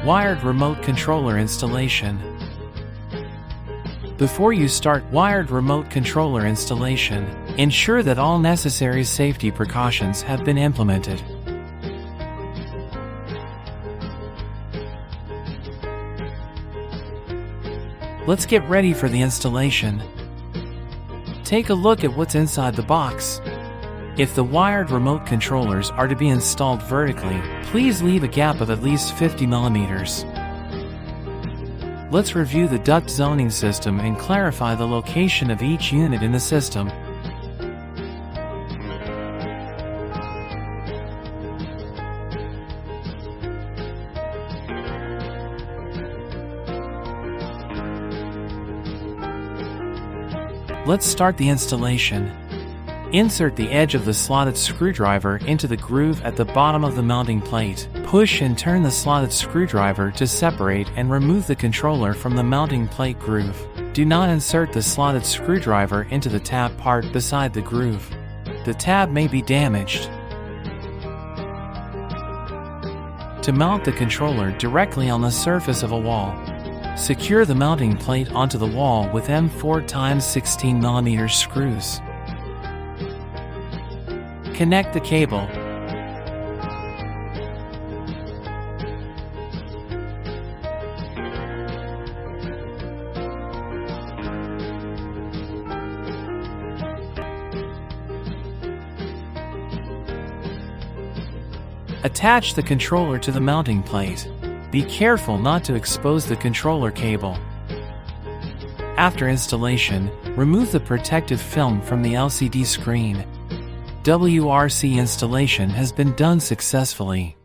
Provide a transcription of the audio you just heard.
Wired remote controller installation. Before you start wired remote controller installation, ensure that all necessary safety precautions have been implemented. Let's get ready for the installation. Take a look at what's inside the box. If the wired remote controllers are to be installed vertically, please leave a gap of at least 50 millimeters. Let's review the duct zoning system and clarify the location of each unit in the system. Let's start the installation. Insert the edge of the slotted screwdriver into the groove at the bottom of the mounting plate. Push and turn the slotted screwdriver to separate and remove the controller from the mounting plate groove. Do not insert the slotted screwdriver into the tab part beside the groove. The tab may be damaged. To mount the controller directly on the surface of a wall, secure the mounting plate onto the wall with M4x16mm screws. Connect the cable. Attach the controller to the mounting plate. Be careful not to expose the controller cable. After installation, remove the protective film from the LCD screen. WRC installation has been done successfully.